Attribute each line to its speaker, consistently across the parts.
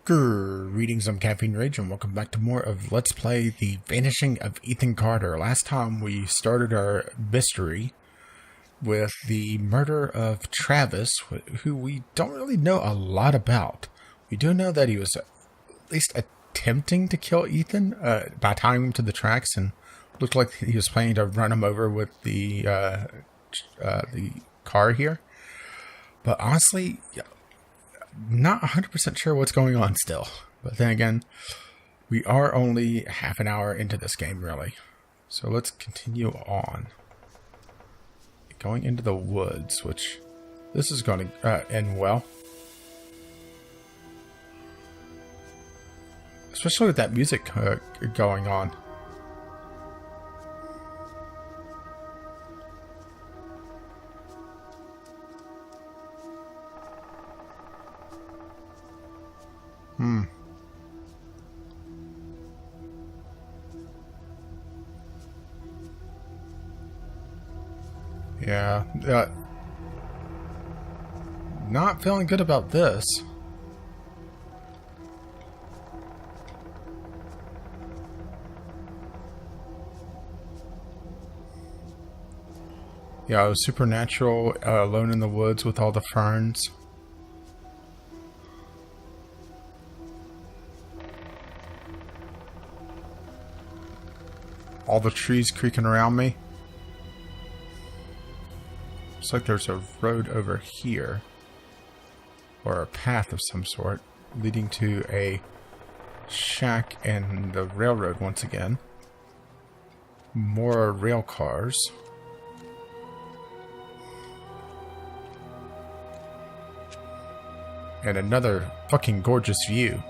Speaker 1: Greetings, I'm Caffeine Rage, and welcome back to more of Let's Play The Vanishing of Ethan Carter. Last time we started our mystery with the murder of Travis, who we don't really know a lot about. We do know that he was at least attempting to kill Ethan by tying him to the tracks, and looked like he was planning to run him over with the car here. But honestly, not 100% sure what's going on still. But then again, we are only half an hour into this game, really. So let's continue on. Going into the woods, which this is going to end well. Especially with that music going on. Yeah, not feeling good about this. Yeah, it was supernatural, alone in the woods with all the ferns. All the trees creaking around me. Looks like there's a road over here, or a path of some sort, leading to a shack and the railroad once again. More rail cars. And another fucking gorgeous view.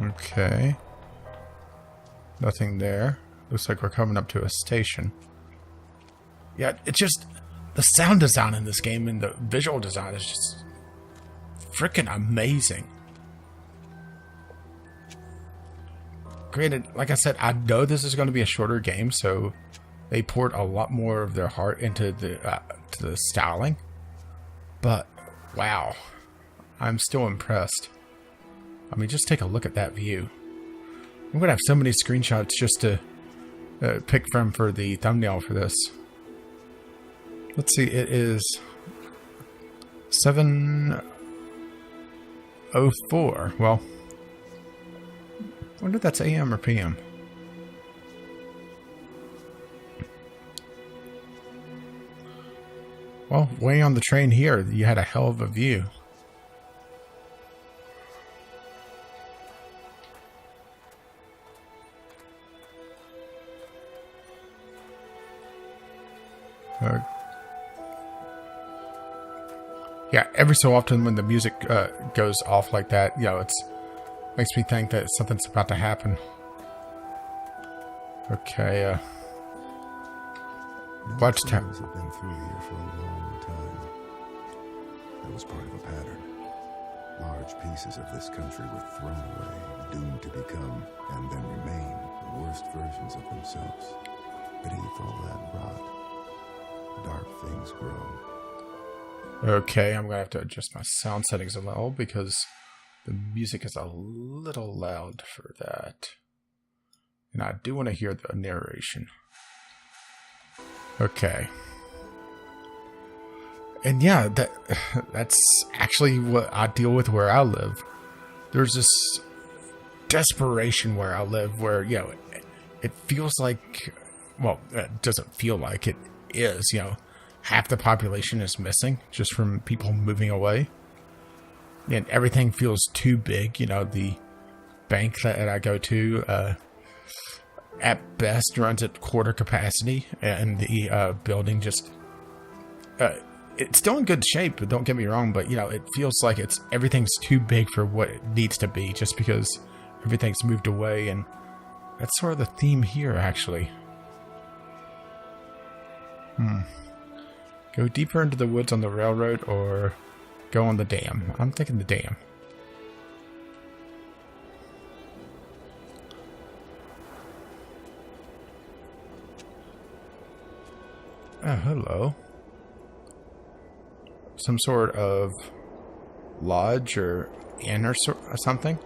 Speaker 1: Okay. Nothing there. Looks like we're coming up to a station. Yeah, it's just the sound design in this game and the visual design is just freaking amazing. Granted, like I said, I know this is going to be a shorter game, so they poured a lot more of their heart into the styling. But wow, I'm still impressed. I mean, just take a look at that view. I'm going to have so many screenshots just to pick from for the thumbnail for this. Let's see, it is 7:04. Well, I wonder if that's AM or PM. Well, waiting on the train here, you had a hell of a view. Yeah, every so often when the music goes off like that, you know, it's makes me think that something's about to happen. Okay, watch time.
Speaker 2: Have been through here for a long time. That was part of a pattern. Large pieces of this country were thrown away, doomed to become, and then remain, the worst versions of themselves. Beneath all that rot, dark things grow.
Speaker 1: Okay, I'm going to have to adjust my sound settings a little because the music is a little loud for that. And I do want to hear the narration. Okay. And yeah, that's actually what I deal with where I live. There's this desperation where I live where, you know, it feels like, well, it doesn't feel like it is, you know, half the population is missing just from people moving away. And everything feels too big. You know, the bank that I go to, at best runs at quarter capacity. And the building just... it's still in good shape, but don't get me wrong. But, you know, it feels like everything's too big for what it needs to be. Just because everything's moved away. And that's sort of the theme here, actually. Go deeper into the woods on the railroad or go on the dam. I'm thinking the dam. Oh, hello. some sort of lodge or inn or something?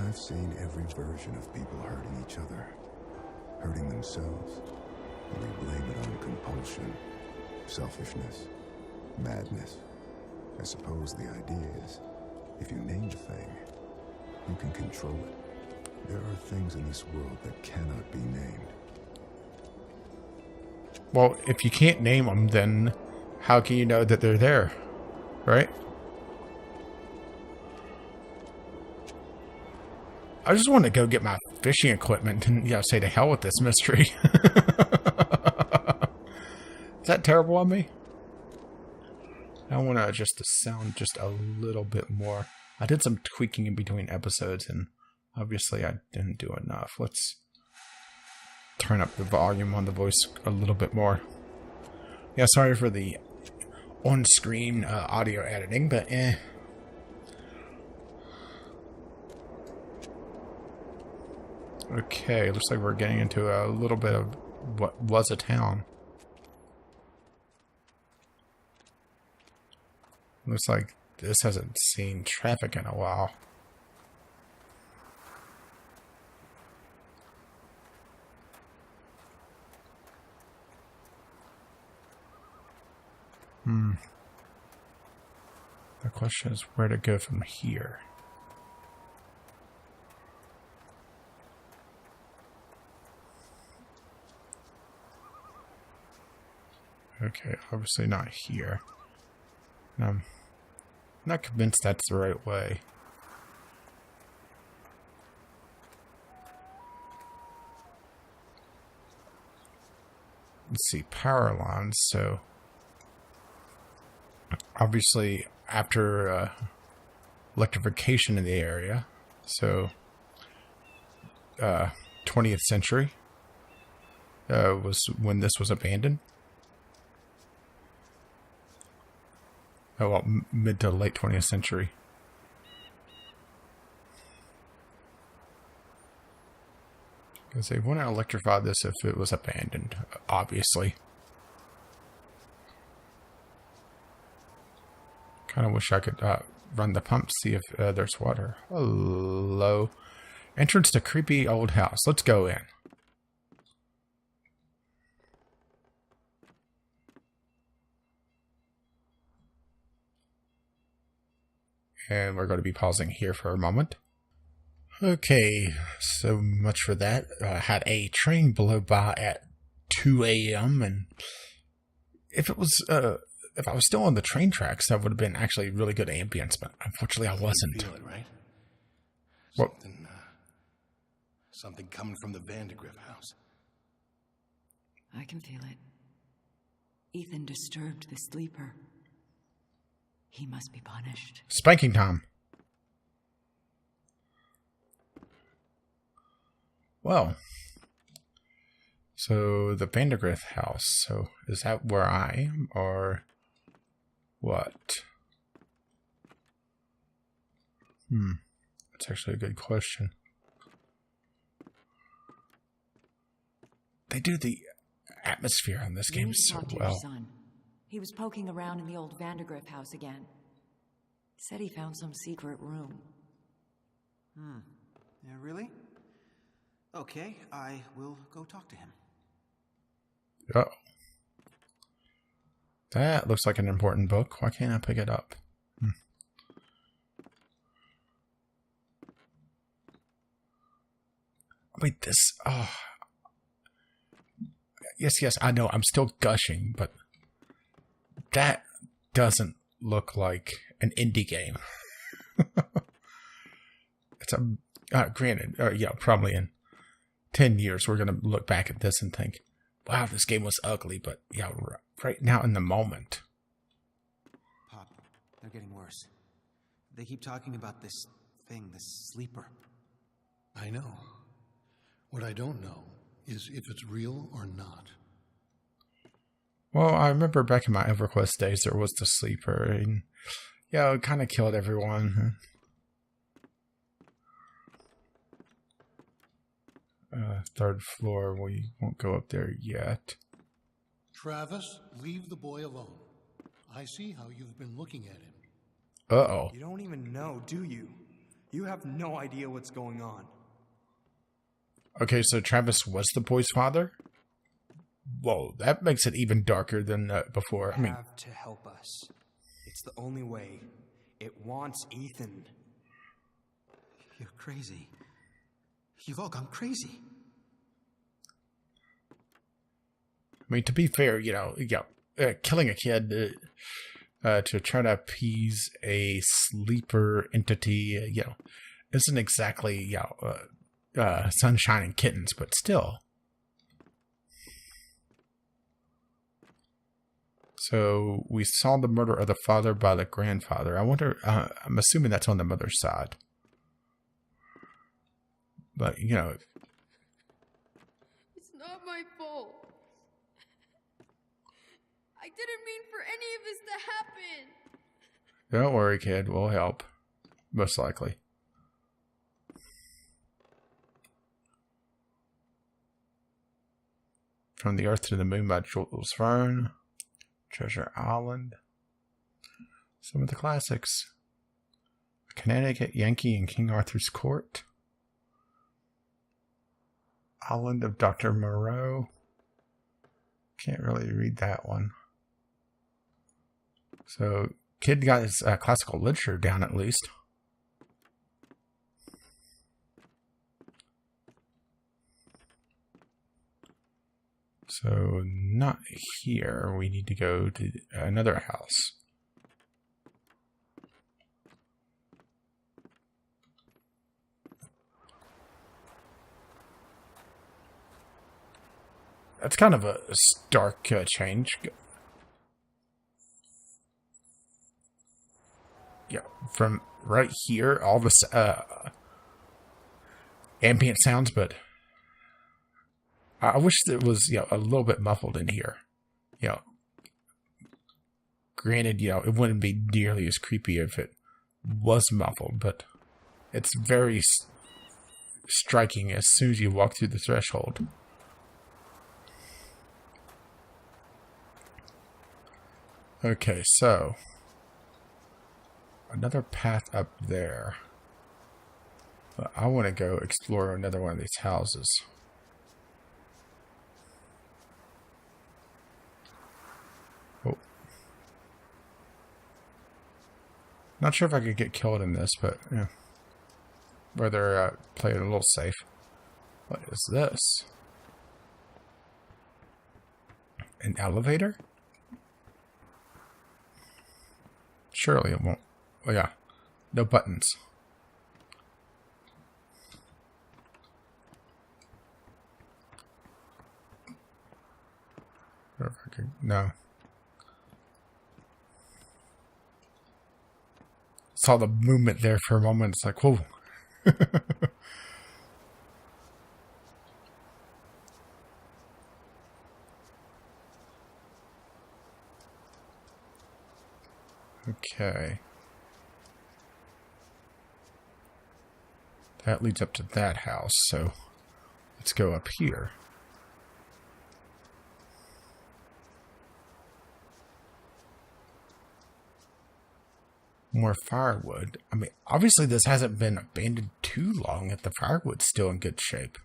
Speaker 2: I've seen every version of people hurting each other, hurting themselves, and they blame it on compulsion, selfishness, madness. I suppose the idea is, if you name the thing, you can control it. There are things in this world that cannot be named.
Speaker 1: Well, if you can't name them, then how can you know that they're there, right? I just want to go get my fishing equipment and, say to hell with this mystery. Is that terrible on me? I want to adjust the sound just a little bit more. I did some tweaking in between episodes, and obviously I didn't do enough. Let's turn up the volume on the voice a little bit more. Yeah, sorry for the on-screen audio editing, but Okay, looks like we're getting into a little bit of what was a town. Looks like this hasn't seen traffic in a while. The question is where to go from here. Okay, obviously not here. I'm not convinced that's the right way. Let's see, power lines. So, obviously, after electrification in the area, so 20th century was when this was abandoned. Oh, well, mid to late 20th century. Because they wouldn't electrify this if it was abandoned, obviously. Kind of wish I could run the pump, see if there's water. Hello. Entrance to creepy old house. Let's go in. And we're going to be pausing here for a moment. Okay, so much for that. I had a train blow by at 2 a.m. and if I was still on the train tracks, that would have been actually really good ambience, but unfortunately I wasn't.
Speaker 3: You feel it, right?
Speaker 1: What?
Speaker 3: Something coming from the Vandergrift house.
Speaker 4: I can feel it. Ethan disturbed the sleeper. He must be punished.
Speaker 1: Spanking time. Well, so the Vandergrift house. So is that where I am, or what? That's actually a good question. They do the atmosphere on this game so well.
Speaker 4: Son. He was poking around in the old Vandergrift house again. Said he found some secret room.
Speaker 5: Yeah, really? Okay, I will go talk to him.
Speaker 1: Oh. That looks like an important book. Why can't I pick it up? Wait, this... Oh. Yes, I know. I'm still gushing, but... That doesn't look like an indie game. It's a... granted, yeah, probably in 10 years we're going to look back at this and think, wow, this game was ugly, but yeah, right now in the moment.
Speaker 5: Pop, they're getting worse. They keep talking about this thing, this sleeper.
Speaker 3: I know. What I don't know is if it's real or not.
Speaker 1: Well, I remember back in my EverQuest days, there was the sleeper, and yeah, it kind of killed everyone. Third floor, we won't go up there yet.
Speaker 3: Travis, leave the boy alone. I see how you've been looking at him.
Speaker 1: Uh-oh.
Speaker 6: You don't even know, do you? You have no idea what's going on.
Speaker 1: Okay, so Travis was the boy's father? Whoa, that makes it even darker than before. I
Speaker 6: You
Speaker 1: mean,
Speaker 6: have to help us. It's the only way. It wants Ethan.
Speaker 5: You're crazy. You've all gone crazy.
Speaker 1: I mean, to be fair, killing a kid to try to appease a sleeper entity, isn't exactly, sunshine and kittens, but still. So we saw the murder of the father by the grandfather. I wonder, I'm assuming that's on the mother's side. But,
Speaker 7: It's not my fault. I didn't mean for any of this to happen.
Speaker 1: Don't worry, kid. We'll help. Most likely. From the Earth to the Moon by Jules Verne. Treasure Island. Some of the classics. Connecticut Yankee in King Arthur's Court. Island of Dr. Moreau. Can't really read that one. So, kid got his classical literature down at least. So, not here. We need to go to another house. That's kind of a stark change. Yeah, from right here, all this ambient sounds, but I wish it was, a little bit muffled in here. Granted, it wouldn't be nearly as creepy if it was muffled, but it's very striking as soon as you walk through the threshold. Okay, so another path up there. But I want to go explore another one of these houses. Oh. Not sure if I could get killed in this, but yeah. Rather play it a little safe. What is this? An elevator? Surely it won't. Oh yeah, no buttons. No. Saw the movement there for a moment. It's like, whoa. Okay. That leads up to that house, so let's go up here. More firewood. I mean, obviously this hasn't been abandoned too long if the firewood's still in good shape.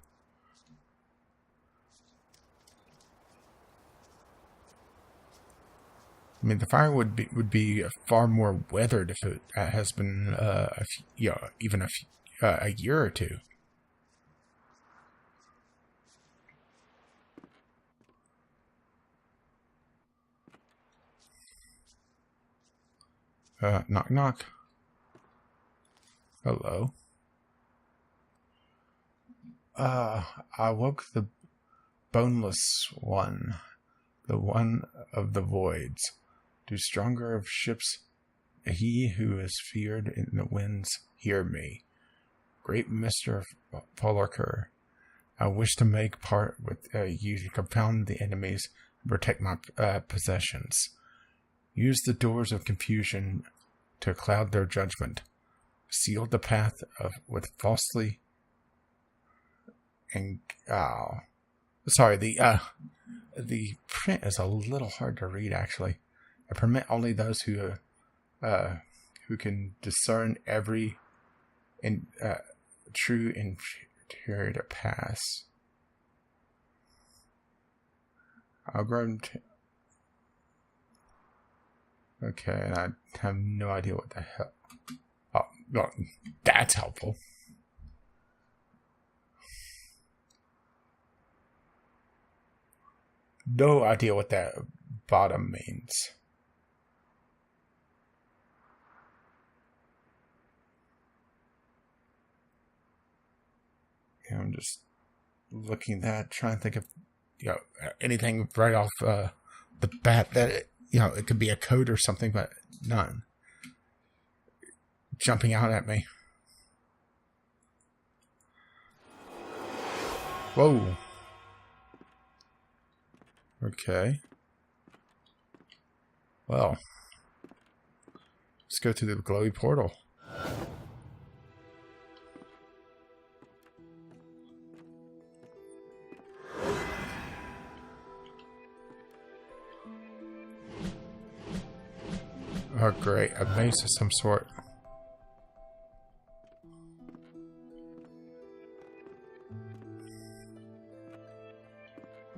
Speaker 1: I mean, the firewood would be far more weathered if it has been, even a year or two. Knock, knock. Hello. I woke the boneless one, the one of the voids. Do stronger of ships, he who is feared in the winds, hear me. Great Mr. Polarker, I wish to make part with you to confound the enemies and protect my possessions. Use the doors of confusion to cloud their judgment. Seal the path with falsely and sorry, the print is a little hard to read actually. I permit only those who can discern every true interior to pass. Okay, and I have no idea what the hell. Oh, well, that's helpful. No idea what that bottom means. Yeah, I'm just looking at that, trying to think of anything right off the bat that it could be a code or something, but none jumping out at me. Whoa. Okay. Well, let's go through the glowy portal. Oh, great. A maze of some sort.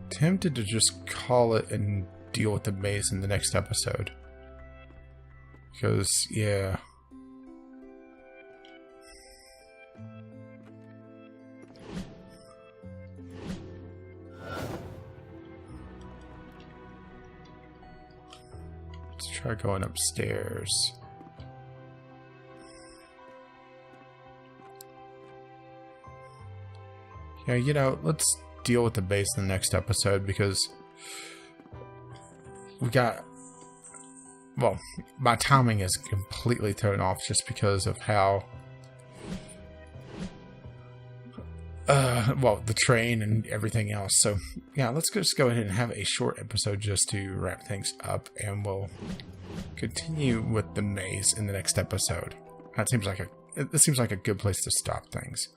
Speaker 1: Tempted to just call it and deal with the maze in the next episode. Because, yeah. Let's try going upstairs. Yeah, let's deal with the base in the next episode, because we got, well, my timing is completely thrown off just because of how the train and everything else. So yeah, let's just go ahead and have a short episode just to wrap things up, and we'll continue with the maze in the next episode. It seems like a good place to stop things.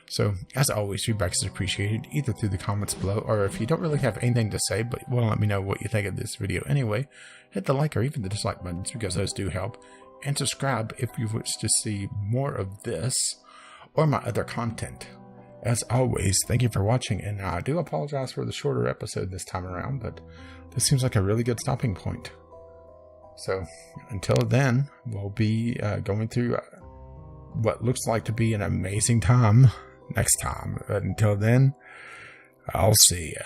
Speaker 1: So, as always, feedback is appreciated, either through the comments below, or if you don't really have anything to say, but want to let me know what you think of this video anyway, hit the like or even the dislike buttons, because those do help, and subscribe if you wish to see more of this, or my other content. As always, thank you for watching, and I do apologize for the shorter episode this time around, but this seems like a really good stopping point. So, until then, we'll be going through what looks like to be an amazing time next time. But until then, I'll see ya.